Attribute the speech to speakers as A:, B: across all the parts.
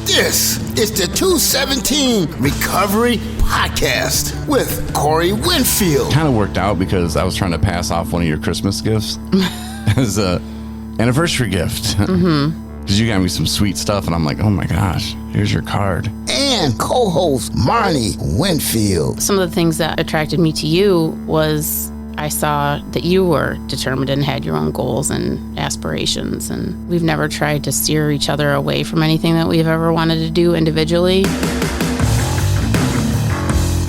A: This is the 217 Recovery Podcast with Corey Winfield.
B: Kind of worked out because I was trying to pass off one of your Christmas gifts as a anniversary gift. Because you got me some sweet stuff, and I'm like, oh my gosh, here's your card.
A: And co-host Marney Winfield.
C: Some of the things that attracted me to you was I saw that you were determined and had your own goals and aspirations, and we've never tried to steer each other away from anything that we've ever wanted to do individually.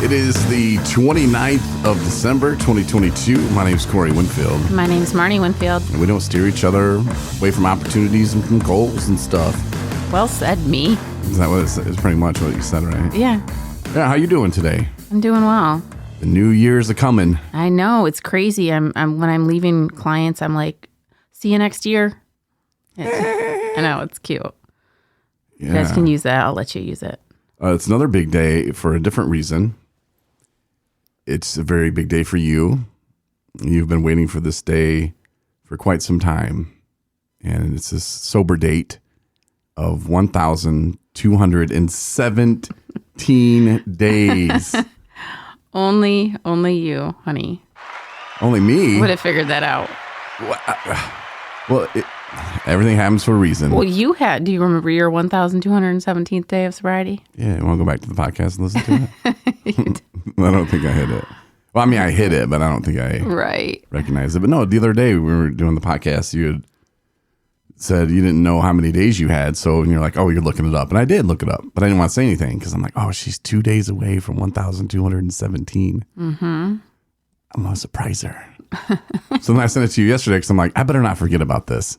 B: It is the 29th of December, 2022. My name's Corey Winfield.
C: My name's Marney Winfield.
B: And we don't steer each other away from opportunities and from goals and stuff.
C: Well said, me.
B: Is that what it's pretty much what you said, right?
C: Yeah.
B: Yeah, how you doing today?
C: I'm doing well.
B: The new year's a-coming.
C: I know, it's crazy. I'm when I'm leaving clients, I'm like, see you next year. I know, it's cute.
B: Yeah.
C: You guys can use that. I'll let you use it.
B: It's another big day for a different reason. It's a very big day for you. You've been waiting for this day for quite some time. And it's a sober date of 1,217 days.
C: Only you, honey.
B: Only me?
C: Would have figured that out.
B: Well, everything happens for a reason.
C: Well, do you remember your 1,217th day of sobriety?
B: Yeah, you want to go back to the podcast and listen to
C: You
B: it? I don't think I hit it. Well, I mean, I hit it, but I don't think I recognized it. But no, the other day we were doing the podcast, you had said you didn't know how many days you had. So you're like, oh, you're looking it up. And I did look it up, but I didn't want to say anything because I'm like, oh, she's 2 days away from 1,217. Mm-hmm. I'm going to surprise her. So then I sent it to you yesterday because I'm like, I better not forget about this.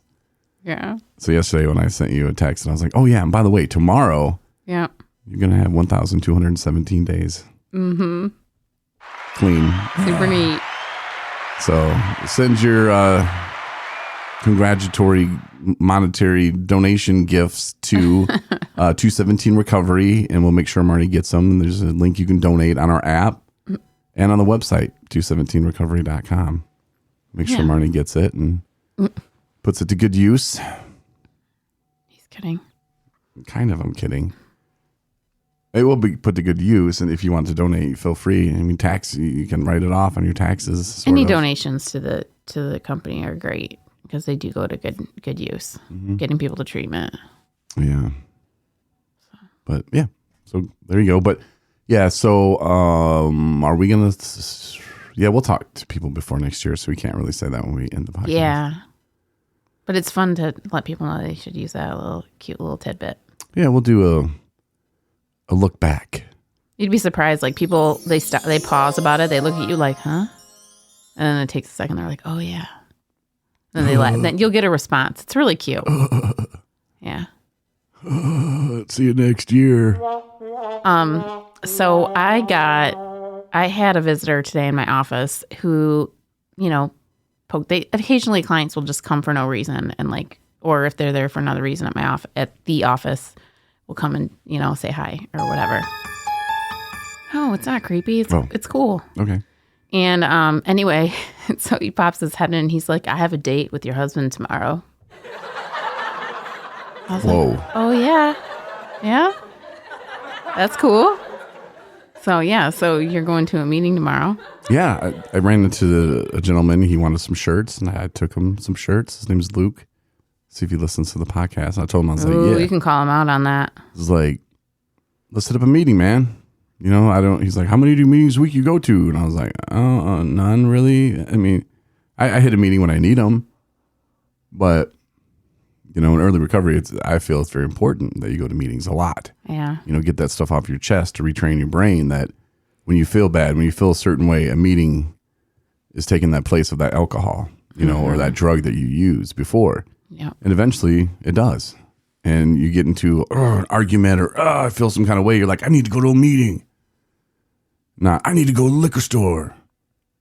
C: Yeah.
B: So yesterday when I sent you a text and I was like, oh yeah, and by the way, tomorrow, you're going to have 1,217 days. Mm-hmm. Clean.
C: Super neat.
B: So send your congratulatory monetary donation gifts to 217 Recovery, and we'll make sure Marty gets them. And there's a link you can donate on our app and on the website, 217recovery.com. Make sure Marty gets it and puts it to good use.
C: He's kidding.
B: Kind of, I'm kidding. It will be put to good use, and if you want to donate, feel free. I mean, you can write it off on your taxes.
C: Any donations to the company are great because they do go to good use, getting people to treatment.
B: Yeah. But yeah, so there you go. But yeah, so are we gonna? Yeah, we'll talk to people before next year, so we can't really say that when we end the podcast.
C: Yeah, but it's fun to let people know they should use that cute little tidbit.
B: Yeah, we'll do a look back.
C: You'd be surprised, like people they pause about it, they look at you like, huh? And then it takes a second, they're like, oh yeah. And then then you'll get a response. It's really cute. Yeah.
B: See you next year.
C: So I had a visitor today in my office who, occasionally clients will just come for no reason and or if they're there for another reason at the office, will come and, say hi or whatever. Oh, it's not creepy. It's cool.
B: Okay.
C: And anyway, so he pops his head in and he's like, I have a date with your husband tomorrow. I was
B: Whoa.
C: like, oh, yeah. Yeah? That's cool. So, yeah. So you're going to a meeting tomorrow?
B: Yeah. I ran into a gentleman. He wanted some shirts, and I took him some shirts. His name's Luke. See if he listens to the podcast. I told him, I was like, yeah.
C: You can call him out on that.
B: It's like, let's set up a meeting, man. He's like, how many meetings a week you go to? And I was like, none really. I mean, I hit a meeting when I need them. But, in early recovery, I feel it's very important that you go to meetings a lot.
C: Yeah.
B: Get that stuff off your chest to retrain your brain that when you feel bad, when you feel a certain way, a meeting is taking that place of that alcohol, or that drug that you used before.
C: Yeah.
B: And eventually it does. And you get into an argument or I feel some kind of way. You're like, I need to go to a meeting. Nah, I need to go to the liquor store.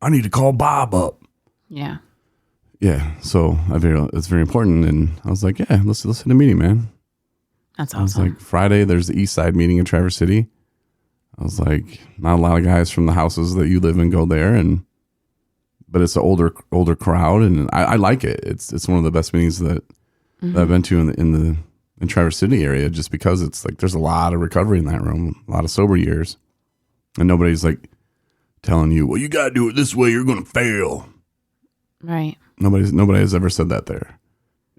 B: I need to call Bob up.
C: Yeah.
B: Yeah. So it's very important. And I was like, yeah, let's hit a meeting, man.
C: That's awesome.
B: I was like, Friday, there's the East Side meeting in Traverse City. I was like, not a lot of guys from the houses that you live in go there. But it's an older crowd. And I like it. It's one of the best meetings that I've been to in in Traverse City area, just because it's like there's a lot of recovery in that room, a lot of sober years, and nobody's like telling you, well, you got to do it this way, you're going to fail.
C: Right.
B: Nobody has ever said that there.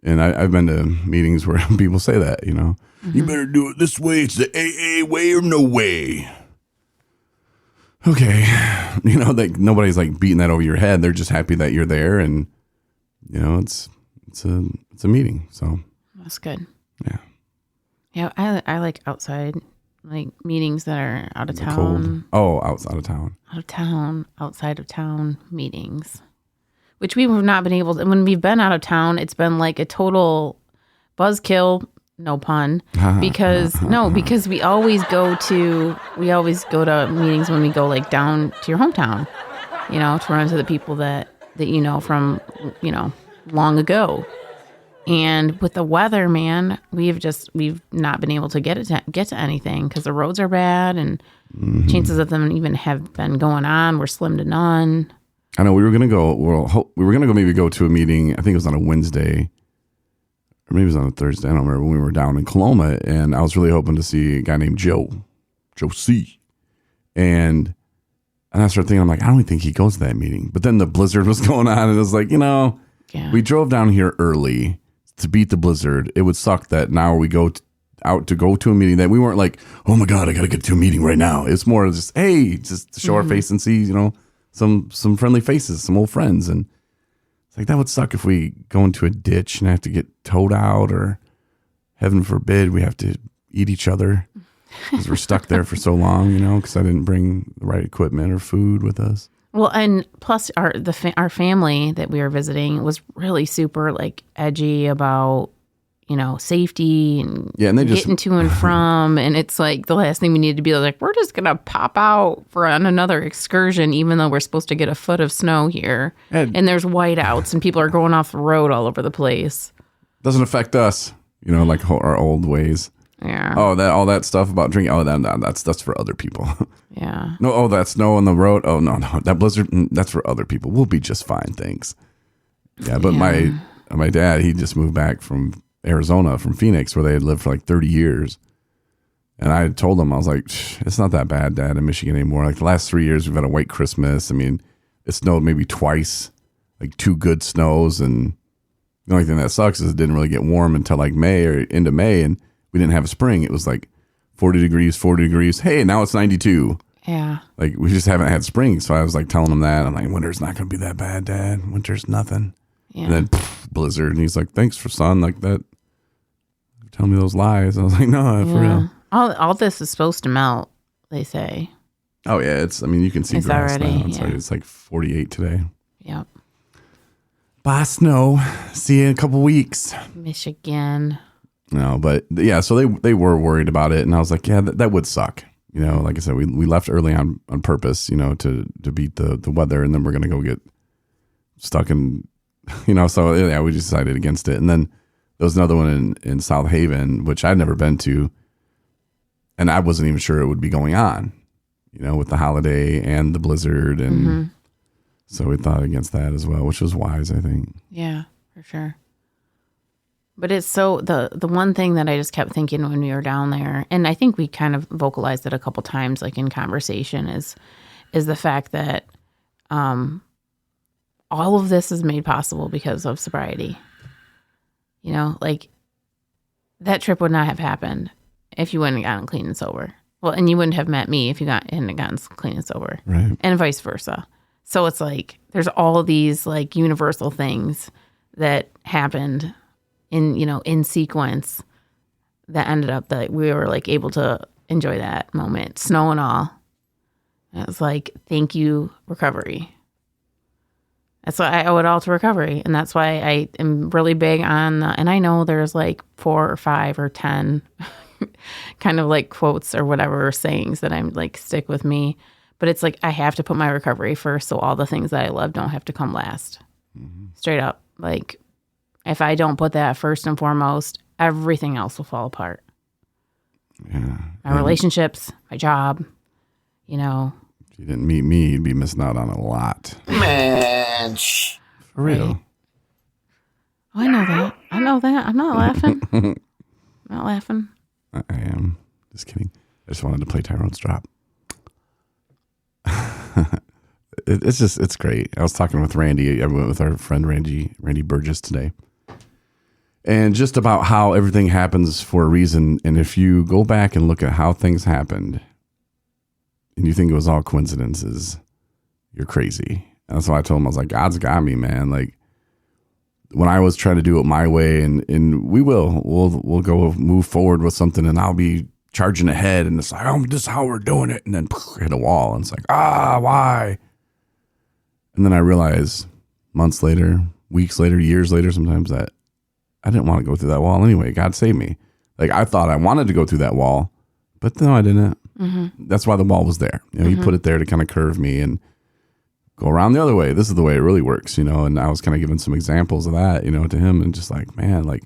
B: And I've been to meetings where people say that, you know, you better do it this way. It's the AA way or no way. Okay. You know, like nobody's like beating that over your head. They're just happy that you're there. And, you know, it's a meeting. So
C: that's good.
B: Yeah.
C: Yeah. I like outside, like meetings that are out of town.
B: Cold. Oh, outside of town.
C: Outside of town meetings. Which we have not been able to, when we've been out of town, it's been like a total buzzkill, no pun, because we always go to meetings when we go like down to your hometown, you know, to run into the people that you know from, you know, long ago. And with the weather, man, we've not been able to get to anything because the roads are bad and chances of them even have been going on were slim to none.
B: I know we were gonna go. Maybe go to a meeting. I think it was on a Wednesday, or maybe it was on a Thursday. I don't remember, when we were down in Coloma, and I was really hoping to see a guy named Joe C. And I started thinking, I'm like, I don't think he goes to that meeting. But then the blizzard was going on, and it was like, you know, we drove down here early to beat the blizzard. It would suck that now we go out to go to a meeting that we weren't like, oh my God, I got to get to a meeting right now. It's more just, hey, just to show our face and see, you know, some friendly faces, some old friends. And it's like, that would suck if we go into a ditch and have to get towed out, or heaven forbid we have to eat each other because we're stuck there for so long, you know, because I didn't bring the right equipment or food with us. Well,
C: and plus our family that we were visiting was really super like edgy about, you know, safety and they getting to and from. And it's like the last thing we needed to be like, we're just going to pop out on another excursion, even though we're supposed to get a foot of snow here. And there's whiteouts and people are going off the road all over the place.
B: Doesn't affect us, you know, like our old ways.
C: Yeah.
B: Oh, all that stuff about drinking. Oh, that's for other people.
C: Yeah.
B: No. Oh, that snow on the road. Oh, no. That blizzard. That's for other people. We'll be just fine. Thanks. Yeah. But my dad, he just moved back from Arizona, from Phoenix, where they had lived for like 30 years. And I told him, I was like, it's not that bad, Dad, in Michigan anymore. Like the last 3 years, we've had a white Christmas. I mean, it snowed maybe twice, like 2 good snows. And the only thing that sucks is it didn't really get warm until like May or into May. And we didn't have a spring. It was like 40 degrees. Hey, now it's 92.
C: Yeah.
B: Like we just haven't had spring. So I was like telling him that. I'm like, winter's not going to be that bad, Dad. Winter's nothing. Yeah. And then blizzard. And he's like, thanks for son. Like that. Tell me those lies. I was like, no, for real.
C: All this is supposed to melt, they say.
B: Oh, yeah. You can see grass
C: already,
B: now. It's like 48 today.
C: Yep.
B: Bye, snow. See you in a couple weeks.
C: Michigan.
B: No, but yeah, so they were worried about it. And I was like, yeah, that would suck. You know, like I said, we left early on purpose, you know, to beat the weather. And then we're going to go get stuck in, you know, so yeah, we decided against it. And then there was another one in South Haven, which I'd never been to. And I wasn't even sure it would be going on, you know, with the holiday and the blizzard. And so we thought against that as well, which was wise, I think.
C: Yeah, for sure. But it's so the one thing that I just kept thinking when we were down there, and I think we kind of vocalized it a couple times, like in conversation, is the fact that all of this is made possible because of sobriety. You know, like that trip would not have happened if you wouldn't have gotten clean and sober. Well, and you wouldn't have met me if you hadn't gotten clean and sober,
B: right? And
C: vice versa. So it's like there's all of these like universal things that happened in sequence that ended up that we were like able to enjoy that moment, snow and all. And it was like, thank you, recovery. That's why I owe it all to recovery. And that's why I am really big on, and I know there's like 4 or 5 or 10 kind of like quotes or whatever, or sayings that I'm like stick with me. But it's like, I have to put my recovery first. So all the things that I love don't have to come last. Straight up. Like, if I don't put that first and foremost, everything else will fall apart.
B: Yeah.
C: My relationships, my job, you know.
B: If you didn't meet me, you'd be missing out on a lot.
A: Man.
B: For real.
C: Right. Oh, I know that. I'm not laughing. Not laughing?
B: I am. Just kidding. I just wanted to play Tyrone's drop. It's great. I was talking with Randy. I went with our friend Randy Burgess today. And just about how everything happens for a reason. And if you go back and look at how things happened and you think it was all coincidences, you're crazy. And that's why I told him, I was like, God's got me, man. Like when I was trying to do it my way, and we'll go move forward with something, and I'll be charging ahead, and it's like, oh, this is how we're doing it. And then hit a wall. And it's like, why? And then I realize months later, weeks later, years later, sometimes that I didn't want to go through that wall anyway. God saved me. Like I thought I wanted to go through that wall, but no, I didn't. Mm-hmm. That's why the wall was there. You know, He put it there to kind of curve me and go around the other way. This is the way it really works, you know. And I was kind of giving some examples of that, you know, to him, and just like, man, like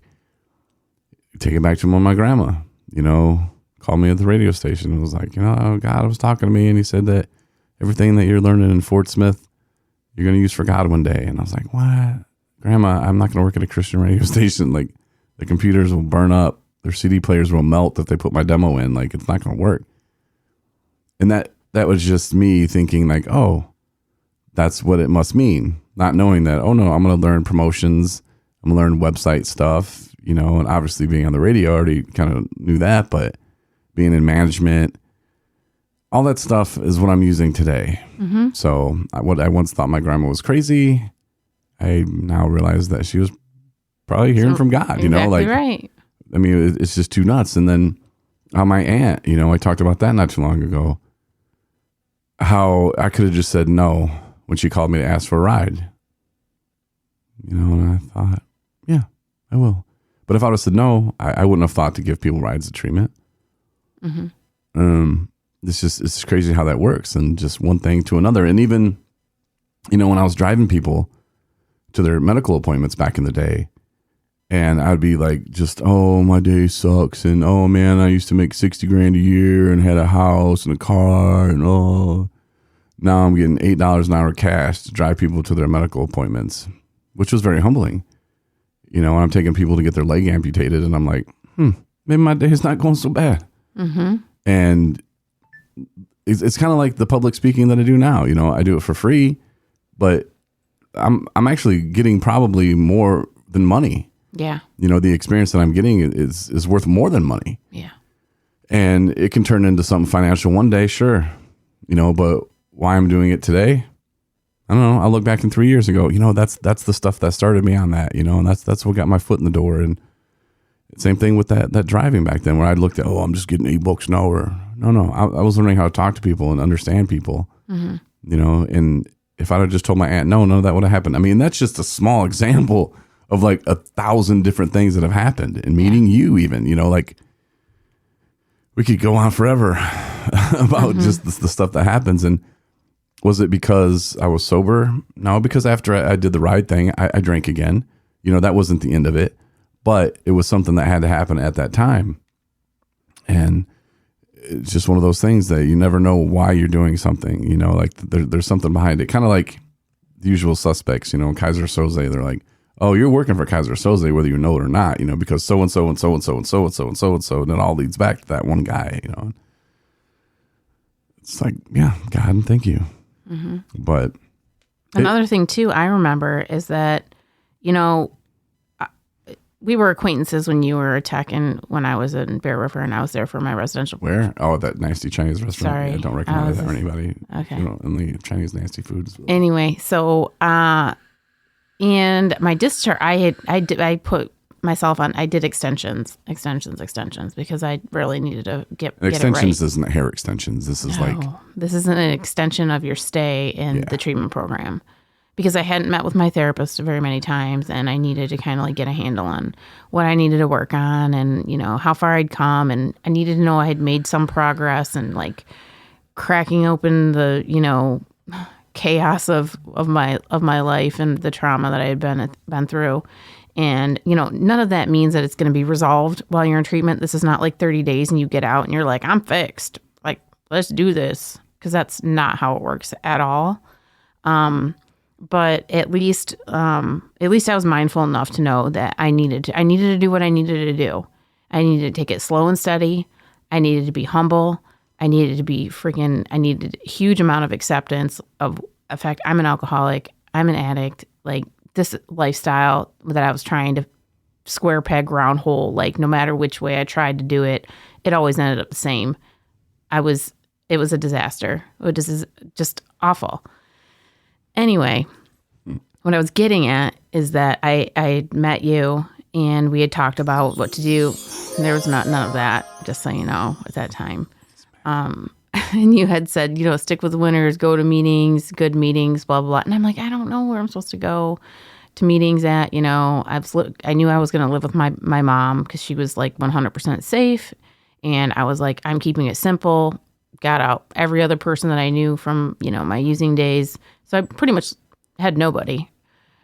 B: take it back to when my grandma, you know, called me at the radio station and was like, you know, God was talking to me, and He said that everything that you're learning in Fort Smith, you're going to use for God one day. And I was like, what? Grandma, I'm not going to work at a Christian radio station. Like the computers will burn up. Their CD players will melt if they put my demo in. Like it's not going to work. And that was just me thinking like, oh, that's what it must mean. Not knowing that, oh no, I'm going to learn promotions. I'm going to learn website stuff, you know, and obviously being on the radio, I already kind of knew that, but being in management, all that stuff is what I'm using today. Mm-hmm. So what I once thought my grandma was crazy, I now realize that she was probably hearing from God, you know, like,
C: right.
B: I mean, it's just too nuts. And then my aunt, you know, I talked about that not too long ago, how I could have just said no when she called me to ask for a ride, you know, and I thought, yeah, I will. But if I would have said no, I wouldn't have thought to give people rides to treatment. Mm-hmm. It's crazy how that works, and just one thing to another. And even, you know, when I was driving people to their medical appointments back in the day, and I'd be like, just, oh, my day sucks. And, oh man, I used to make $60,000 a year and had a house and a car. And, oh, now I'm getting $8 an hour cash to drive people to their medical appointments, which was very humbling. You know, and I'm taking people to get their leg amputated, and I'm like, maybe my day is not going so bad. Mm-hmm. And it's kind of like the public speaking that I do now. You know, I do it for free, but I'm actually getting probably more than money.
C: Yeah.
B: You know, the experience that I'm getting is worth more than money.
C: Yeah.
B: And it can turn into something financial one day, sure. You know, but why I'm doing it today, I don't know. I'll look back in 3 years and go, you know, that's the stuff that started me on that, you know, and that's what got my foot in the door. And same thing with that driving back then, where I looked at, oh, I'm just getting $8 an hour. No, I was learning how to talk to people and understand people, you know, and if I'd have just told my aunt, no, none of that would have happened. I mean, that's just a small example of like 1,000 different things that have happened, and meeting you even, you know, like we could go on forever about just the stuff that happens. And was it because I was sober? No, because after I did the ride thing, I drank again. You know, that wasn't the end of it, but it was something that had to happen at that time. And it's just one of those things that you never know why you're doing something, you know, like there's something behind it. Kind of like the usual suspects, you know, Kaiser Soze, they're like, oh, you're working for Kaiser Soze, whether you know it or not, you know, because so-and-so and so-and-so and so-and-so and so-and-so, and it all leads back to that one guy, you know. It's like, yeah, God, and thank you. Mm-hmm. But
C: another thing too, I remember is that, you know, we were acquaintances when you were a tech and when I was in Bear River, and I was there for my residential.
B: Where? Oh, that nasty Chinese restaurant.
C: Sorry.
B: I don't recommend that for anybody.
C: Okay.
B: You know, only Chinese nasty foods.
C: Anyway, so, and my discharge, I put myself on, I did extensions because I really needed to get
B: extensions
C: it right.
B: Isn't hair extensions. This is
C: this isn't an extension of your stay in the treatment program, because I hadn't met with my therapist very many times, and I needed to kind of like get a handle on what I needed to work on, and, you know, how far I'd come, and I needed to know I had made some progress, and like cracking open the, you know, chaos of my life and the trauma that I had been through. And, you know, none of that means that it's going to be resolved while you're in treatment. This is not like 30 days and you get out and you're like, I'm fixed. Like, let's do this. Because that's not how it works at all. But at least I was mindful enough to know that I needed to do what I needed to do. I needed to take it slow and steady. I needed to be humble. I needed a huge amount of acceptance of the fact I'm an alcoholic. I'm an addict. Like, this lifestyle that I was trying to square peg round hole, like, no matter which way I tried to do it, it always ended up the same. It was a disaster. It was just awful. Anyway, what I was getting at is that I had met you and we had talked about what to do. And there was none of that, just so you know, at that time. And you had said, stick with the winners, go to meetings, good meetings, blah, blah, blah. And I'm like, I don't know where I'm supposed to go to meetings at. I knew I was going to live with my mom because she was like 100% safe. And I was like, I'm keeping it simple. Got out every other person that I knew from, my using days. So I pretty much had nobody.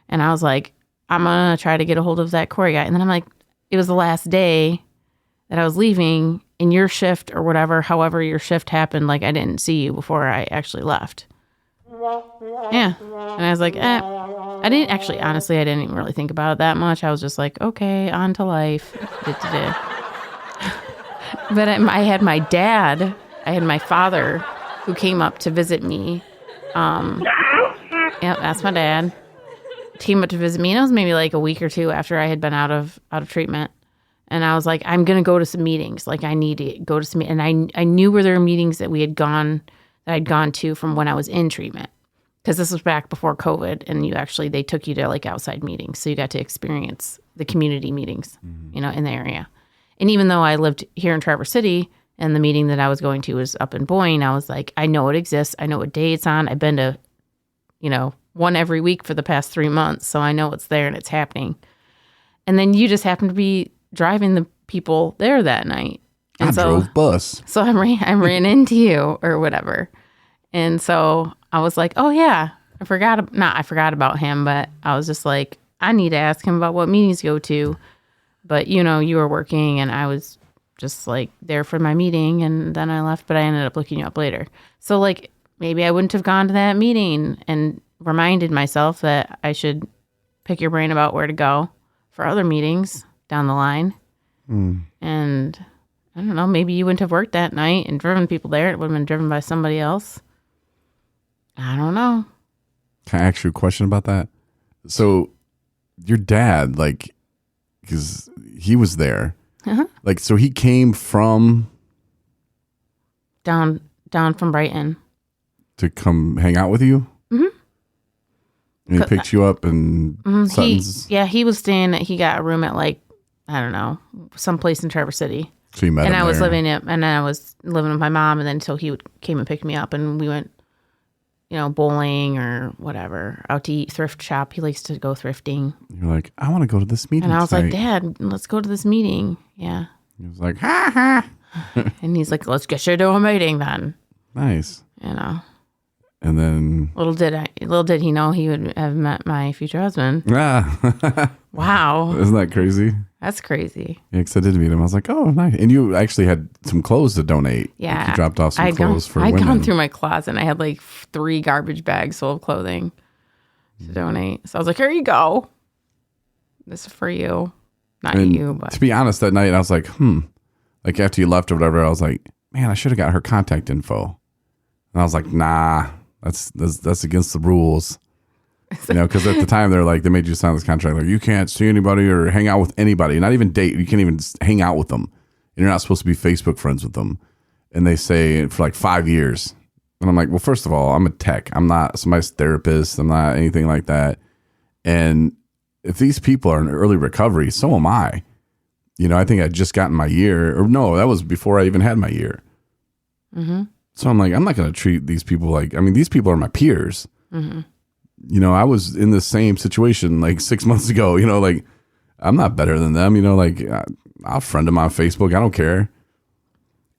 C: And I was like, I'm going to try to get a hold of that Corey guy. And then I'm like, it was the last day that I was leaving in your shift or whatever, however your shift happened. Like, I didn't see you before I actually left. Yeah. And I was like, I didn't actually, honestly, I didn't even really think about it that much. I was just like, okay, on to life. But I had my dad, I had my father who came up to visit me. Yeah, that's my dad. Came up to visit me, and it was maybe like a week or two after I had been out of treatment. And I was like, I'm going to go to some meetings. Like, I need to go to some meetings. And I knew where there were meetings that I'd gone to from when I was in treatment. Because this was back before COVID, and they took you to like outside meetings. So you got to experience the community meetings, in the area. And even though I lived here in Traverse City, and the meeting that I was going to was up in Boyne, I was like, I know it exists. I know what day it's on. I've been to, one every week for the past 3 months. So I know it's there and it's happening. And then you just happened to be driving the people there that night. And
B: I drove bus.
C: So I ran into you or whatever. And so I was like, oh yeah, I forgot about him, but I was just like, I need to ask him about what meetings to go to. But you were working and I was just like there for my meeting, and then I left, but I ended up looking you up later. So like, maybe I wouldn't have gone to that meeting and reminded myself that I should pick your brain about where to go for other meetings down the line. And I don't know, maybe you wouldn't have worked that night and driven people there. It would have been driven by somebody else. I don't know.
B: Can I ask you a question about that? So your dad, like, because he was there, like, so he came from
C: down from Brighton
B: to come hang out with you. And he picked you up and
C: he was staying. He got a room at like, I don't know, someplace in Traverse City.
B: So you met him
C: and I was
B: there.
C: I was living with my mom, and then until he came and picked me up, and we went, bowling or whatever, out to eat, thrift shop. He likes to go thrifting.
B: You're like, I want to go to this meeting.
C: And I was
B: tonight.
C: like, Dad, let's go to this meeting. Yeah.
B: He was like, ha ha.
C: And he's like, let's get you to a meeting then.
B: Nice. And then
C: little did he know he would have met my future husband. Wow.
B: Isn't that crazy?
C: That's crazy.
B: Yeah, because I did meet him. I was like, oh, nice. And you actually had some clothes to donate.
C: Yeah.
B: Like you dropped off some clothes for women.
C: I'd gone through my closet, and I had like 3 garbage bags full of clothing to donate. So I was like, here you go. This is for you. Not you, but.
B: To be honest, that night, I was like, Like after you left or whatever, I was like, man, I should have got her contact info. And I was like, nah, that's against the rules. Because at the time they made you sign this contract. Like, you can't see anybody or hang out with anybody, not even date. You can't even hang out with them. And you're not supposed to be Facebook friends with them. And they say for like 5 years. And I'm like, well, first of all, I'm a tech. I'm not somebody's therapist. I'm not anything like that. And if these people are in early recovery, so am I. I think I'd just gotten my year. Or no, that was before I even had my year. So I'm like, I'm not going to treat these people like, these people are my peers. I was in the same situation like 6 months ago, like I'm not better than them, like I'll friend them on Facebook. I don't care.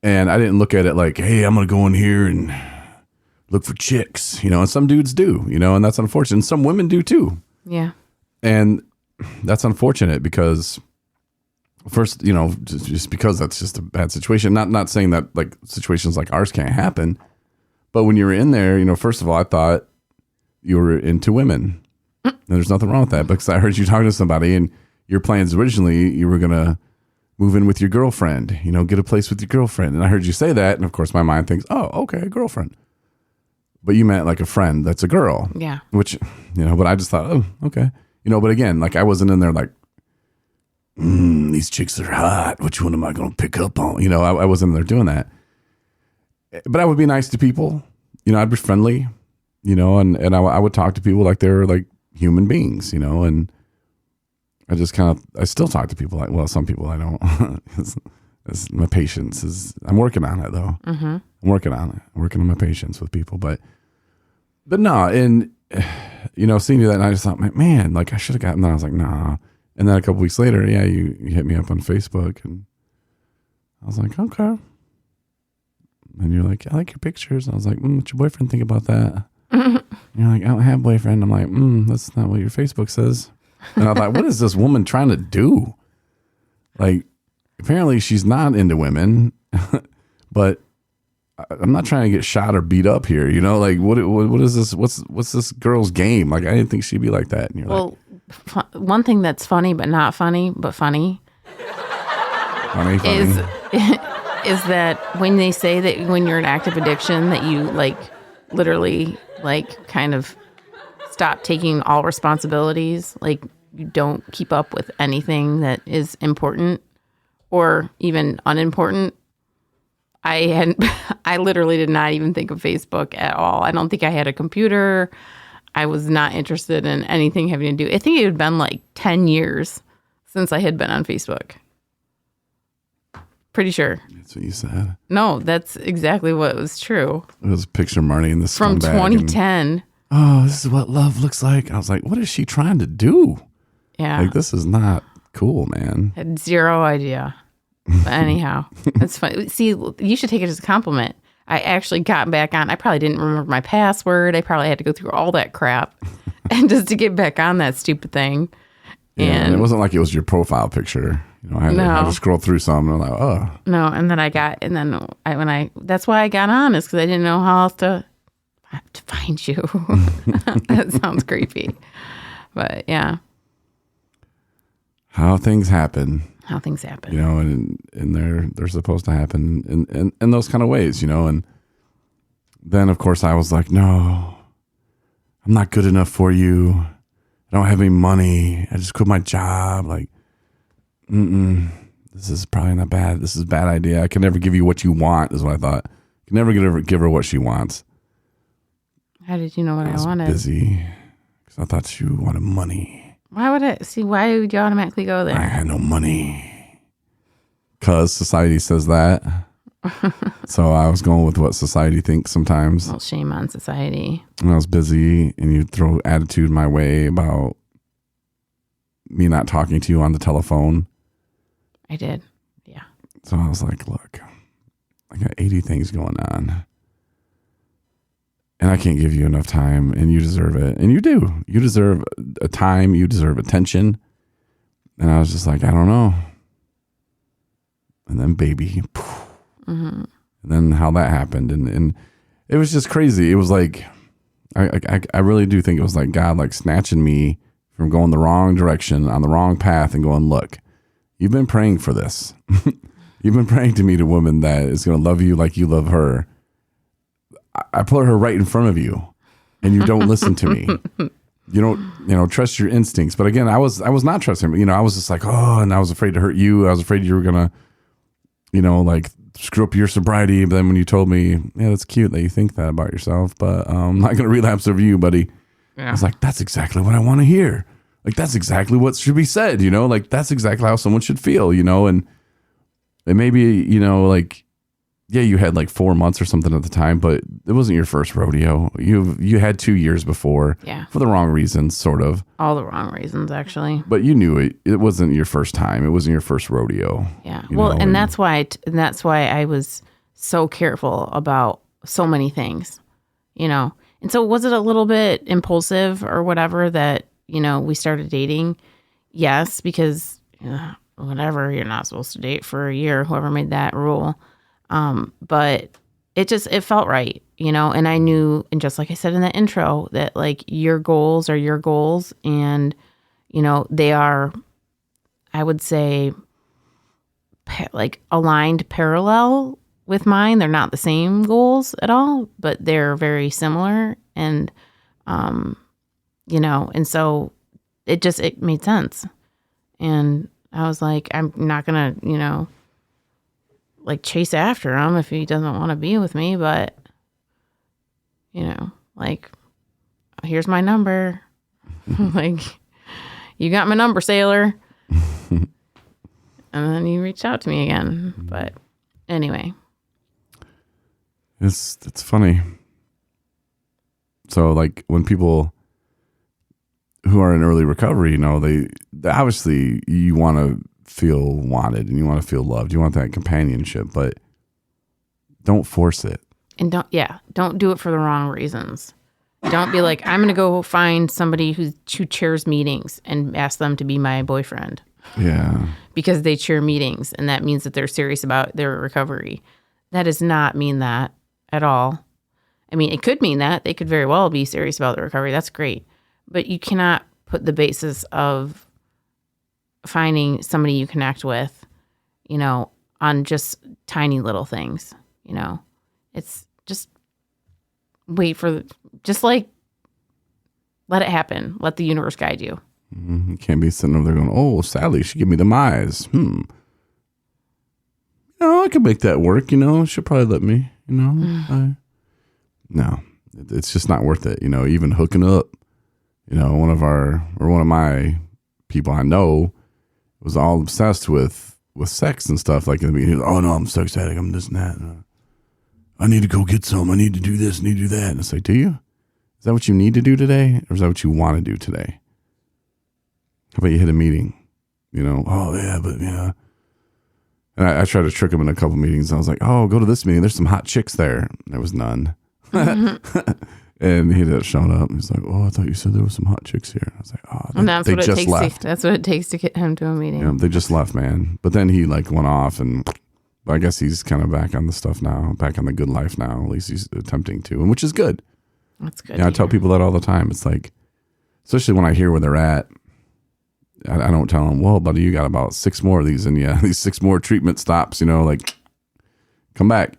B: And I didn't look at it like, hey, I'm going to go in here and look for chicks, and some dudes do, and that's unfortunate. And some women do too.
C: Yeah.
B: And that's unfortunate because first, just because that's just a bad situation, not saying that like situations like ours can't happen, but when you were in there, first of all, I thought you were into women. And there's nothing wrong with that because I heard you talking to somebody and your plans originally, you were going to move in with your girlfriend, get a place with your girlfriend. And I heard you say that. And of course my mind thinks, oh, okay, girlfriend. But you meant like a friend that's a girl.
C: Yeah.
B: Which, but I just thought, oh, okay. But again, like I wasn't in there like, these chicks are hot. Which one am I going to pick up on? I wasn't in there doing that. But I would be nice to people. I'd be friendly, and I would talk to people like they were like human beings, and I just I still talk to people like, well, some people I don't. It's my patience I'm working on it though. Mm-hmm. I'm working on it. I'm working on my patience with people, but no. And, seeing you that night, I just thought, man, like I should have gotten that. I was like, nah. And then a couple weeks later, yeah, you hit me up on Facebook and I was like, okay. And you're like, I like your pictures. I was like, what's your boyfriend think about that? You're like, I don't have a boyfriend. I'm like, that's not what your Facebook says. And I thought, what is this woman trying to do? Like, apparently she's not into women, but I'm not trying to get shot or beat up here. Like what is this? What's this girl's game? Like, I didn't think she'd be like that. And you're
C: one thing that's funny, but not funny, but funny.
B: Funny.
C: Is that when they say that when you're in active addiction that you like literally like kind of stop taking all responsibilities, like you don't keep up with anything that is important or even unimportant. I literally did not even think of Facebook at all. I don't think I had a computer. I was not interested in anything having to do. I think it had been like 10 years since I had been on Facebook. Pretty sure.
B: That's what you said.
C: No, that's exactly what was true.
B: It was a picture of Marnie in the
C: from 2010.
B: This is what love looks like. I was like, what is she trying to do?
C: Yeah.
B: Like, this is not cool, man.
C: Had zero idea. But anyhow, that's funny. See, you should take it as a compliment. I actually got back on. I probably didn't remember my password. I probably had to go through all that crap and just to get back on that stupid thing.
B: Yeah, and it wasn't like it was your profile picture. I had to scroll through some and I'm like, oh.
C: No, and then that's why I got on is because I didn't know how else to find you. That sounds creepy. But yeah.
B: How things happen. And they're supposed to happen in those kind of ways, and then of course I was like, no, I'm not good enough for you. I don't have any money. I just quit my job. Like, this is probably not bad. This is a bad idea. I can never give you what you want, is what I thought. I can never give her what she wants.
C: How did you know what I wanted?
B: I was busy because I thought you wanted money.
C: Why would you automatically go there?
B: I had no money. Because society says that. So I was going with what society thinks sometimes.
C: Well, shame on society.
B: And I was busy and you throw attitude my way about me not talking to you on the telephone.
C: I did. Yeah.
B: So I was like, look, I got 80 things going on. And I can't give you enough time, and you deserve it. And you do. You deserve a time. You deserve attention. And I was just like, I don't know. And then baby. Mm-hmm. And then how that happened. And it was just crazy. It was like, I really do think it was like God like snatching me from going the wrong direction on the wrong path and going, look, you've been praying for this. You've been praying to meet a woman that is going to love you like you love her. I put her right in front of you and you don't listen to me. You don't, trust your instincts. But again, I was not trusting, I was just like, oh, and I was afraid to hurt you. I was afraid you were going to, like screw up your sobriety. But then when you told me, yeah, that's cute that you think that about yourself, but I'm not going to relapse over you, buddy. Yeah. I was like, that's exactly what I want to hear. Like, that's exactly what should be said, like that's exactly how someone should feel, and maybe, like, yeah, you had like 4 months or something at the time, but it wasn't your first rodeo. You had 2 years before, for the wrong reasons, sort of.
C: All the wrong reasons, actually.
B: But you knew it. It wasn't your first time. It wasn't your first rodeo.
C: Yeah. And that's why I was so careful about so many things, And so was it a little bit impulsive or whatever that we started dating? Yes, because whatever, you're not supposed to date for a year. Whoever made that rule. But it felt right, and I knew, and just like I said in the intro, that like your goals are your goals and, they are, I would say, aligned parallel with mine. They're not the same goals at all, but they're very similar. And, and so it made sense. And I was like, I'm not going to, chase after him if he doesn't want to be with me, but, here's my number. You got my number, sailor. And then he reached out to me again. But anyway.
B: It's funny. So when people who are in early recovery, they obviously you want to feel wanted and you want to feel loved. You want that companionship, but don't force it.
C: And don't do it for the wrong reasons. Don't be like, I'm going to go find somebody who chairs meetings and ask them to be my boyfriend.
B: Yeah.
C: Because they chair meetings, and that means that they're serious about their recovery. That does not mean that at all. I mean, it could mean that. They could very well be serious about their recovery. That's great. But you cannot put the basis of finding somebody you connect with, on just tiny little things. It's just let it happen. Let the universe guide you.
B: Mm-hmm. You can't be sitting over there going, oh, Sally, she give me them eyes. I could make that work, she'll probably let me, No, it's just not worth it. Even hooking up, one of my people I know was all obsessed with sex and stuff. Like in the beginning, oh no, I'm sex addict. I'm this and that. I need to go get some. I need to do this, need to do that. And it's like, do you? Is that what you need to do today? Or is that what you want to do today? How about you hit a meeting? Oh yeah, but yeah. And I tried to trick him in a couple meetings. I was like, oh, go to this meeting. There's some hot chicks there. There was none. Mm-hmm. And he ended up showing up. He's like, oh, I thought you said there was some hot chicks here. I was like, oh,
C: and that's what it takes. That's what it takes to get him to a meeting.
B: Yeah, they just left, man. But then he went off, and I guess he's kind of back on the stuff now, back on the good life now. At least he's attempting to, and which is good.
C: That's good.
B: I tell people that all the time. It's like, especially when I hear where they're at, I don't tell them, well, buddy, you got about 6 more of these, and these 6 more treatment stops, come back.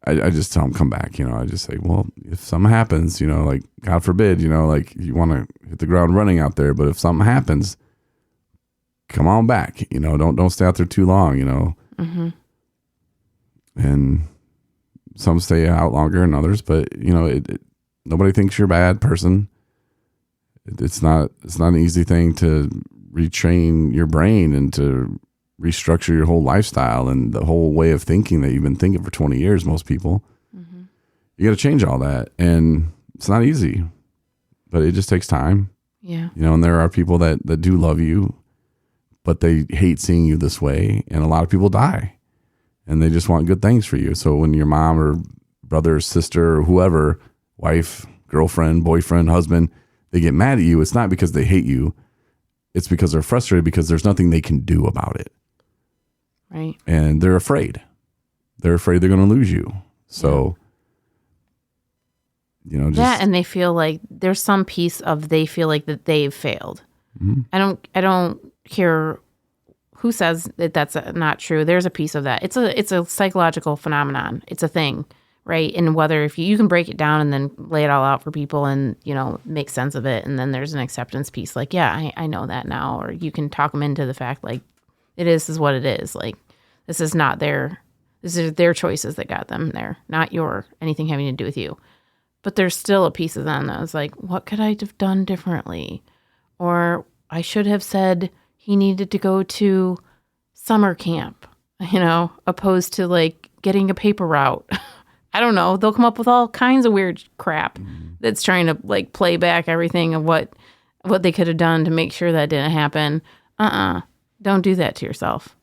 B: I just tell them, come back, I just say, well, if something happens, God forbid, you want to hit the ground running out there, but if something happens, come on back, don't stay out there too long,
C: Mm-hmm.
B: And some stay out longer than others, but nobody thinks you're a bad person. It's not an easy thing to retrain your brain and to restructure your whole lifestyle and the whole way of thinking that you've been thinking for 20 years, most people. Mm-hmm. You got to change all that. And it's not easy, but it just takes time.
C: Yeah.
B: And there are people that do love you, but they hate seeing you this way. And a lot of people die and they just want good things for you. So when your mom or brother or sister or whoever, wife, girlfriend, boyfriend, husband, they get mad at you, it's not because they hate you. It's because they're frustrated because there's nothing they can do about it.
C: Right.
B: And they're afraid. They're afraid they're going to lose you. So,
C: and they feel like there's some piece of they feel like that they've failed. Mm-hmm. I don't care who says that that's not true. There's a piece of that. It's a psychological phenomenon. It's a thing, right? And whether if you can break it down and then lay it all out for people and, make sense of it. And then there's an acceptance piece. Like, yeah, I know that now. Or you can talk them into the fact like, this is what it is. Like, this is their choices that got them there, not anything having to do with you. But there's still a piece of them that was like, what could I have done differently? Or I should have said he needed to go to summer camp, opposed to getting a paper route. I don't know. They'll come up with all kinds of weird crap that's trying to play back everything of what they could have done to make sure that didn't happen. Don't do that to yourself.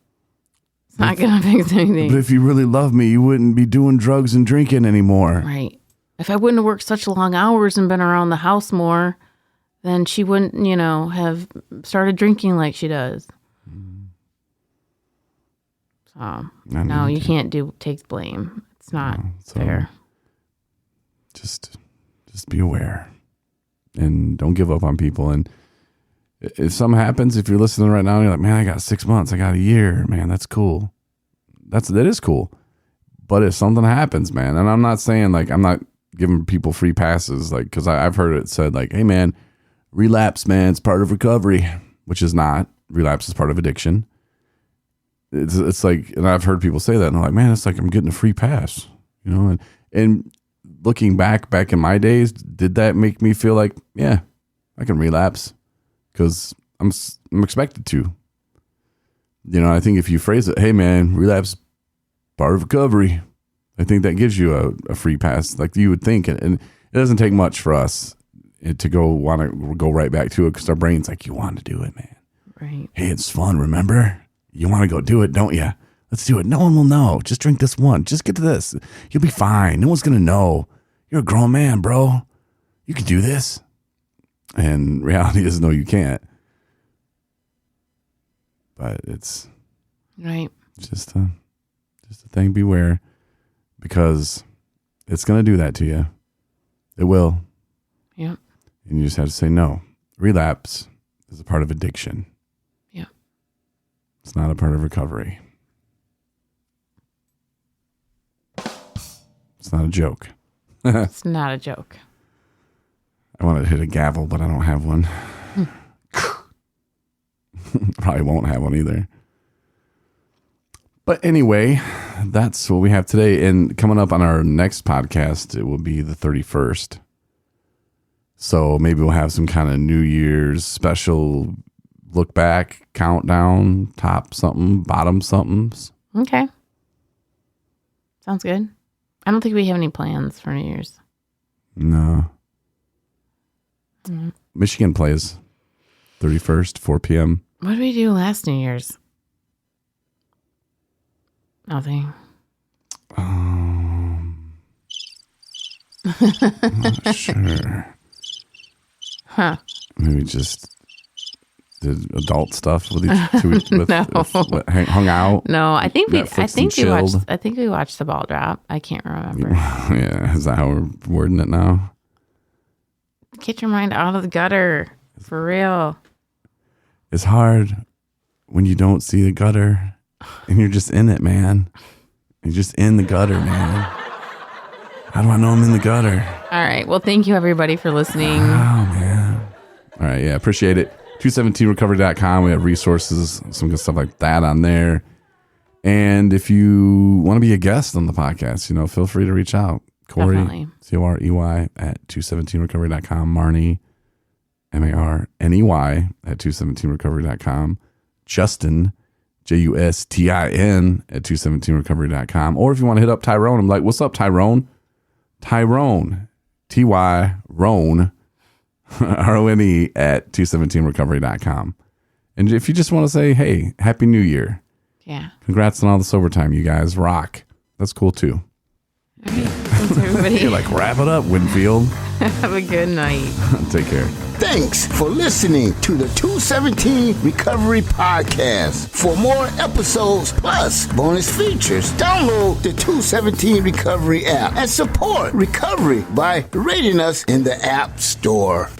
C: It's not going to fix anything.
B: But if you really love me, you wouldn't be doing drugs and drinking anymore.
C: Right. If I wouldn't have worked such long hours and been around the house more, then she wouldn't, have started drinking like she does. So, no, you can't take blame. It's not fair.
B: Just be aware. And don't give up on people. And if something happens, if you're listening right now, you're like, man, I got 6 months. I got a year. Man, that's cool. that is cool. But if something happens, man, and I'm not saying like, I'm not giving people free passes, like, because I've heard it said like, hey man, relapse, man, it's part of recovery, which is not. Relapse is part of addiction. It's like, and I've heard people say that, and I'm like, man, it's like I'm getting a free pass, you know. And looking back in my days, did that make me feel like, yeah, I can relapse because I'm expected to, you know. I think if you phrase it, hey man, relapse part of recovery, I think that gives you a free pass, like you would think. And it doesn't take much for us to want to go right back to it, because our brain's like, you want to do it, man.
C: Right.
B: Hey, it's fun, remember? You want to go do it, don't you? Let's do it. No one will know. Just drink this one. Just get to this. You'll be fine. No one's going to know. You're a grown man, bro. You can do this. And reality is, no, you can't. But it's
C: right.
B: Just a thing. Beware, because it's going to do that to you. It will.
C: Yep.
B: And you just have to say no. Relapse is a part of addiction.
C: Yeah.
B: It's not a part of recovery. It's not a joke.
C: It's not a joke.
B: I wanted to hit a gavel, but I don't have one. Probably won't have one either. But anyway, that's what we have today. And coming up on our next podcast, it will be the 31st. So maybe we'll have some kind of New Year's special look back, countdown, top something, bottom somethings.
C: Okay. Sounds good. I don't think we have any plans for New Year's.
B: No.
C: Mm-hmm.
B: Michigan plays 31st, 4 p.m.
C: What did we do last New Year's? Nothing.
B: I'm not sure.
C: Huh.
B: Maybe just did adult stuff with
C: No.
B: hung out.
C: No, I think we
B: chilled.
C: watched the ball drop. I can't remember.
B: Yeah, is that how we're wording it now?
C: Get your mind out of the gutter. For real.
B: It's hard when you don't see the gutter and you're just in it, man. You're just in the gutter, man. How do I know I'm in the gutter?
C: All right. Well, thank you everybody for listening.
B: Oh, man. All right. Yeah. Appreciate it. 217recovery.com. We have resources, some good stuff like that on there. And if you want to be a guest on the podcast, you know, feel free to reach out. Corey,
C: Definitely.
B: Corey at 217recovery.com. Marney, Marney at 217recovery.com. Justin, Justin at 217recovery.com. Or if you want to hit up Tyrone, I'm like, what's up, Tyrone? Tyrone, Ty Rone, RONE at 217recovery.com. And if you just want to say, hey, Happy New Year.
C: Yeah.
B: Congrats on all the sober time, you guys. Rock. That's cool too.
C: All right. Thanks, everybody.
B: You're like, wrap it up, Winfield.
C: Have a good night.
B: Take care.
A: Thanks for listening to the 217 Recovery Podcast. For more episodes plus bonus features, download the 217 Recovery app and support recovery by rating us in the App Store.